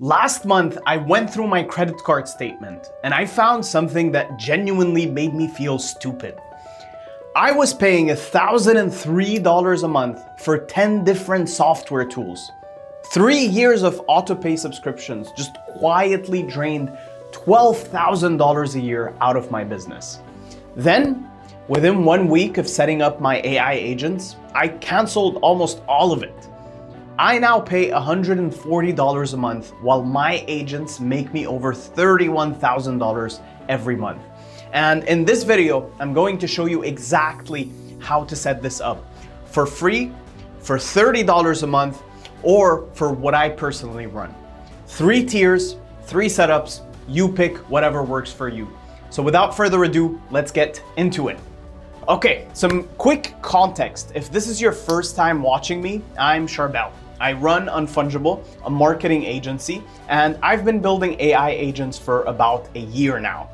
Last month, I went through my credit card statement and I found something that genuinely made me feel stupid. I was paying $1,003 a month for 10 different software tools. 3 years of autopay subscriptions just quietly drained $12,000 a year out of my business. Then, within 1 week of setting up my AI agents, I canceled almost all of it. I now pay $140 a month while my agents make me over $31,000 every month. And in this video, I'm going to show you exactly how to set this up for free, for $30 a month, or for what I personally run. 3 tiers, 3 setups, you pick whatever works for you. So without further ado, let's get into it. Okay, some quick context. If this is your first time watching me, I'm Charbel. I run Unfungible, a marketing agency, and I've been building AI agents for about a year now.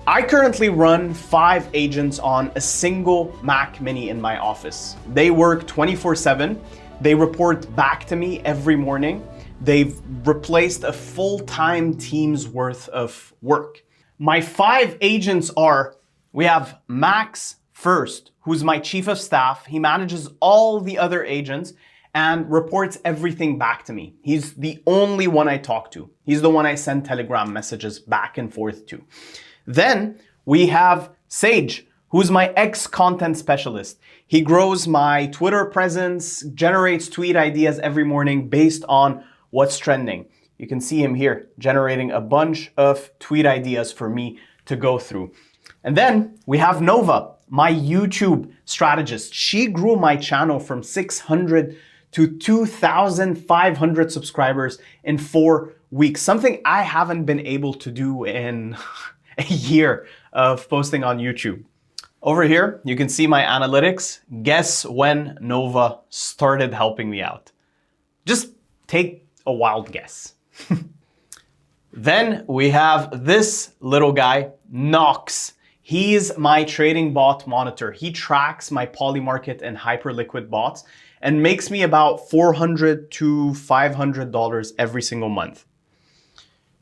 I currently run 5 agents on a single Mac Mini in my office. They work 24/7. They report back to me every morning. They've replaced a full-time team's worth of work. My 5 agents are, we have Max first, who's my chief of staff. He manages all the other agents and reports everything back to me. He's the only one I talk to. He's the one I send Telegram messages back and forth to. Then we have Sage, who's my ex-content specialist. He grows my Twitter presence, generates tweet ideas every morning based on what's trending. You can see him here generating a bunch of tweet ideas for me to go through. And then we have Nova, my YouTube strategist. She grew my channel from 600 to 2,500 subscribers in 4 weeks, something I haven't been able to do in a year of posting on YouTube. Over here, you can see my analytics. Guess when Nova started helping me out? Just take a wild guess. Then we have this little guy, Knox. He's my trading bot monitor. He tracks my Polymarket and Hyperliquid bots and makes me about $400 to $500 every single month.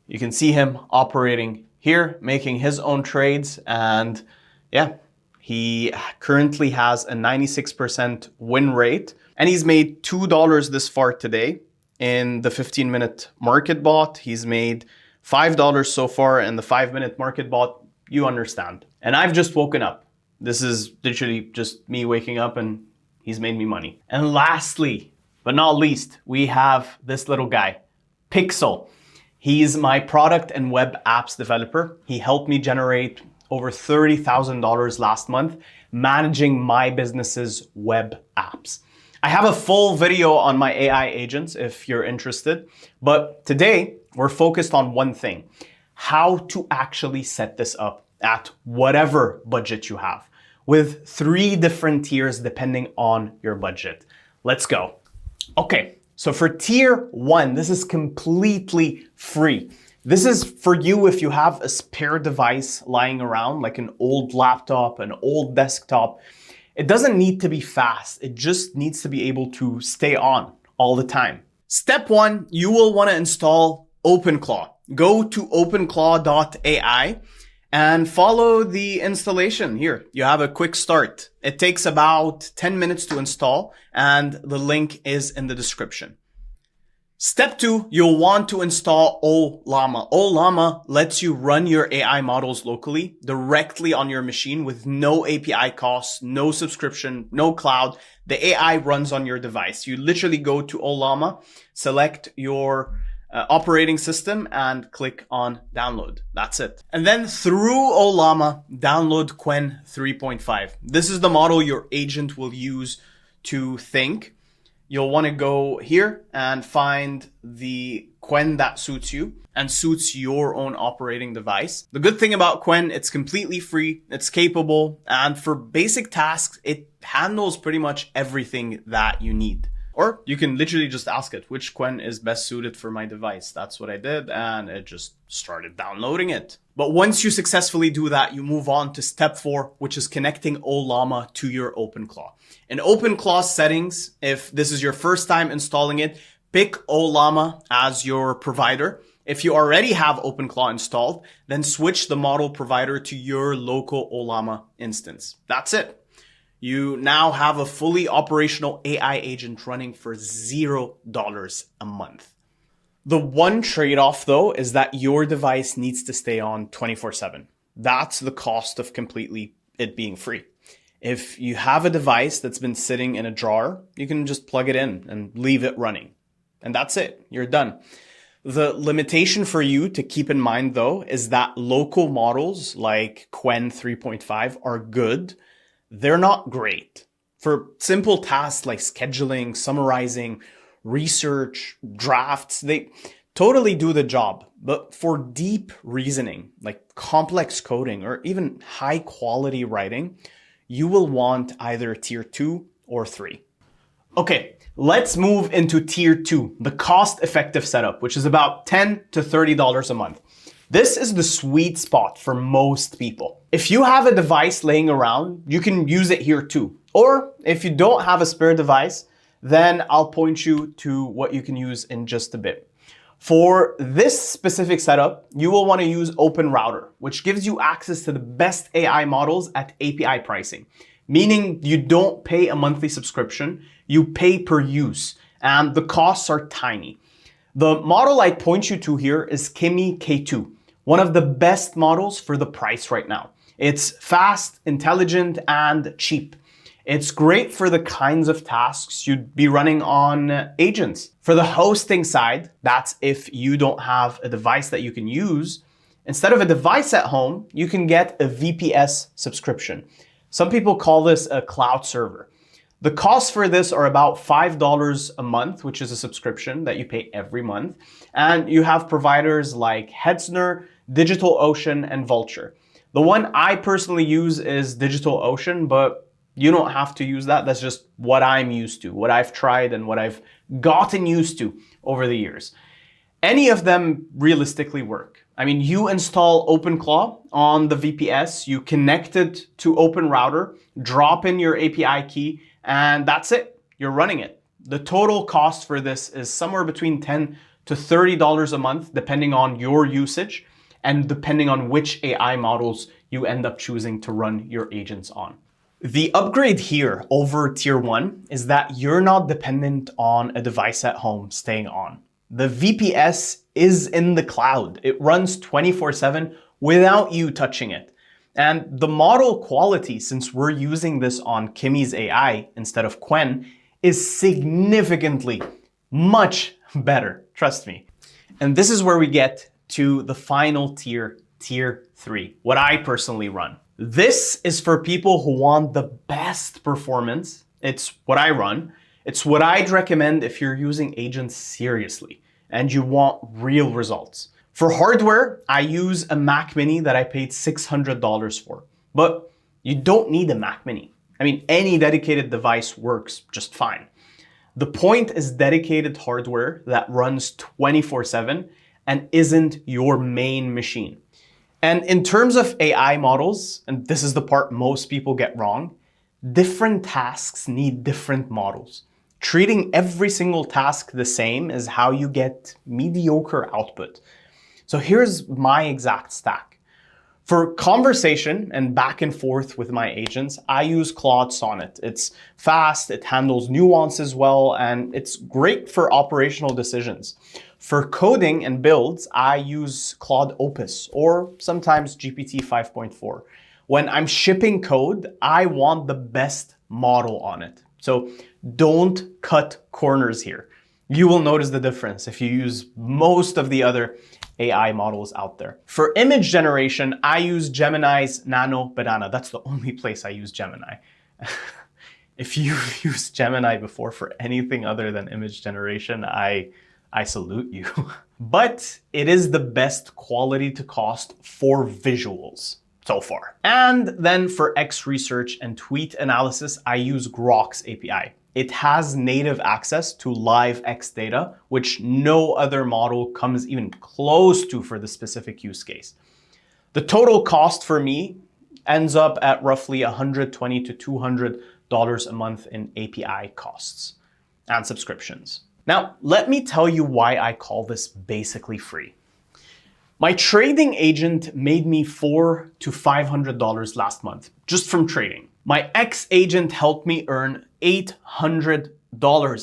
You can see him operating here, making his own trades, and yeah, he currently has a 96% win rate, and he's made $2 this far today in the 15-minute market bot. He's made $5 so far in the 5-minute market bot. You understand. And I've just woken up. This is literally just me waking up and he's made me money. And lastly, but not least, we have this little guy, Pixel. He's my product and web apps developer. He helped me generate over $30,000 last month managing my business's web apps. I have a full video on my AI agents if you're interested, but today we're focused on one thing: how to actually set this up at whatever budget you have, with 3 different tiers depending on your budget. Let's go. Okay, so for tier 1, this is completely free. This is for you if you have a spare device lying around, like an old laptop, an old desktop. It doesn't need to be fast. It just needs to be able to stay on all the time. Step 1, you will want to install OpenClaw. Go to openclaw.ai and follow the installation here. You have a quick start. It takes about 10 minutes to install, and the link is in the description. Step 2, you'll want to install Ollama. Ollama lets you run your AI models locally, directly on your machine with no API costs, no subscription, no cloud. The AI runs on your device. You literally go to Ollama, select your operating system and click on download. That's it. And then through Ollama, download Qwen 3.5. This is the model your agent will use to think. You'll want to go here and find the Qwen that suits you and suits your own operating device. The good thing about Qwen, it's completely free, it's capable, and for basic tasks, it handles pretty much everything that you need. Or you can literally just ask it, which Qwen is best suited for my device? That's what I did, and it just started downloading it. But once you successfully do that, you move on to step 4, which is connecting Ollama to your OpenClaw. In OpenClaw settings, if this is your first time installing it, Pick Ollama as your provider. If you already have OpenClaw installed, then switch the model provider to your local Ollama instance. That's it. You now have a fully operational AI agent running for $0 a month. The one trade-off though is that your device needs to stay on 24/7. That's the cost of completely it being free. If you have a device that's been sitting in a drawer, you can just plug it in and leave it running. And that's it. You're done. The limitation for you to keep in mind though is that local models like Qwen 3.5 are good. They're not great. For simple tasks like scheduling, summarizing, research, drafts, they totally do the job. But for deep reasoning, like complex coding or even high quality writing, you will want either tier 2 or 3. Okay, let's move into tier 2, the cost-effective setup, which is about $10 to $30 a month. This is the sweet spot for most people. If you have a device laying around, you can use it here too. Or if you don't have a spare device, then I'll point you to what you can use in just a bit. For this specific setup, you will want to use OpenRouter, which gives you access to the best AI models at API pricing, meaning you don't pay a monthly subscription, you pay per use, and the costs are tiny. The model I point you to here is Kimi K2, one of the best models for the price right now. It's fast, intelligent, and cheap. It's great for the kinds of tasks you'd be running on agents. For the hosting side, that's if you don't have a device that you can use, instead of a device at home, you can get a VPS subscription. Some people call this a cloud server. The costs for this are about $5 a month, which is a subscription that you pay every month. And you have providers like Hetzner, DigitalOcean, and Vultr. The one I personally use is DigitalOcean, but you don't have to use that. That's just what I'm used to, what I've tried and what I've gotten used to over the years. Any of them realistically work. I mean, you install OpenClaw on the VPS, you connect it to OpenRouter, drop in your API key, and that's it. You're running it. The total cost for this is somewhere between $10 to $30 a month, depending on your usage and depending on which AI models you end up choosing to run your agents on. The upgrade here over tier 1 is that you're not dependent on a device at home staying on. The VPS is in the cloud. It runs 24/7 without you touching it. And the model quality, since we're using this on Kimi's AI instead of Qwen, is significantly much better, trust me. And this is where we get to the final tier, tier 3, what I personally run. This is for people who want the best performance. It's what I run. It's what I'd recommend if you're using agents seriously and you want real results. For hardware, I use a Mac Mini that I paid $600 for, but you don't need a Mac Mini. I mean, any dedicated device works just fine. The point is dedicated hardware that runs 24/7 and isn't your main machine. And in terms of AI models, and this is the part most people get wrong, different tasks need different models. Treating every single task the same is how you get mediocre output. So here's my exact stack. For conversation and back and forth with my agents, I use Claude Sonnet. It's fast, it handles nuances well, and it's great for operational decisions. For coding and builds, I use Claude Opus or sometimes GPT 5.4. When I'm shipping code, I want the best model on it. So don't cut corners here. You will notice the difference if you use most of the other AI models out there. For image generation, I use Gemini's Nano Banana. That's the only place I use Gemini. If you've used Gemini before for anything other than image generation, I salute you. But it is the best quality to cost for visuals so far. And then for X research and tweet analysis, I use Grok's API. It has native access to live X data, which no other model comes even close to for the specific use case. The total cost for me ends up at roughly $120 to $200 a month in API costs and subscriptions. Now, let me tell you why I call this basically free. My trading agent made me $400 to $500 last month just from trading. My ex-agent helped me earn $800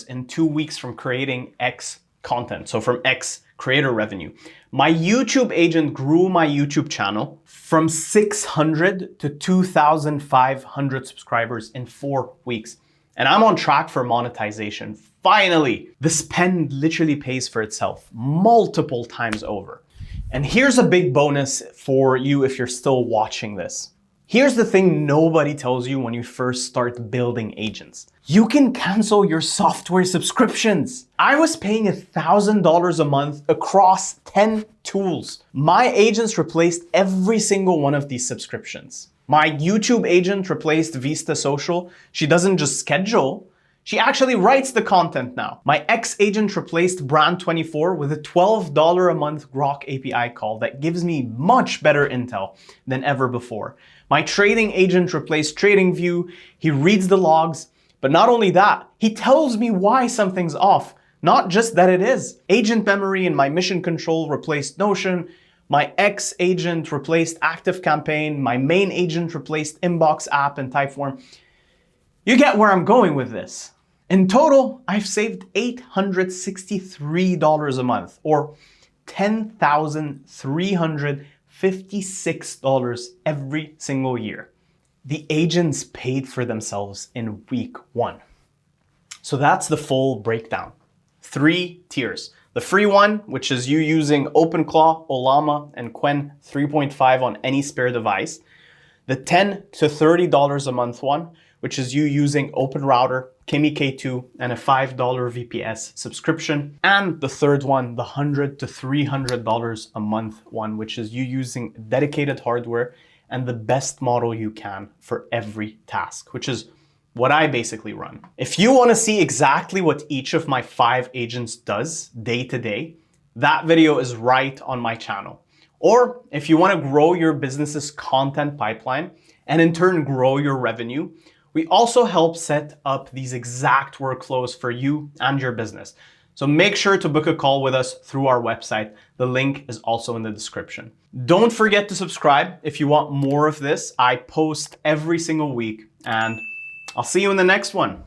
in 2 weeks from creating X content, so from X creator revenue. My YouTube agent grew my YouTube channel from 600 to 2,500 subscribers in 4 weeks. And I'm on track for monetization. Finally, the spend literally pays for itself multiple times over. And here's a big bonus for you if you're still watching this. Here's the thing nobody tells you when you first start building agents. You can cancel your software subscriptions. I was paying $1,000 a month across 10 tools. My agents replaced every single one of these subscriptions. My YouTube agent replaced Vista Social. She doesn't just schedule, she actually writes the content now. My ex-agent replaced Brand24 with a $12 a month Grok API call that gives me much better intel than ever before. My trading agent replaced TradingView. He reads the logs, but not only that, he tells me why something's off, not just that it is. Agent Memory and my Mission Control replaced Notion. My ex-agent replaced ActiveCampaign. My main agent replaced Inbox app and Typeform. You get where I'm going with this. In total, I've saved $863 a month, or $10,356 every single year. The agents paid for themselves in week 1. So that's the full breakdown. 3 tiers. The free one, which is you using OpenClaw, Ollama, and Qwen 3.5 on any spare device. The $10 to $30 a month one, which is you using OpenRouter, Kimi K2, and a $5 VPS subscription. And the third one, the $100 to $300 a month one, which is you using dedicated hardware and the best model you can for every task, which is what I basically run. If you want to see exactly what each of my 5 agents does day to day, that video is right on my channel. Or if you want to grow your business's content pipeline and in turn grow your revenue, we also help set up these exact workflows for you and your business. So make sure to book a call with us through our website. The link is also in the description. Don't forget to subscribe if you want more of this. I post every single week, and I'll see you in the next one.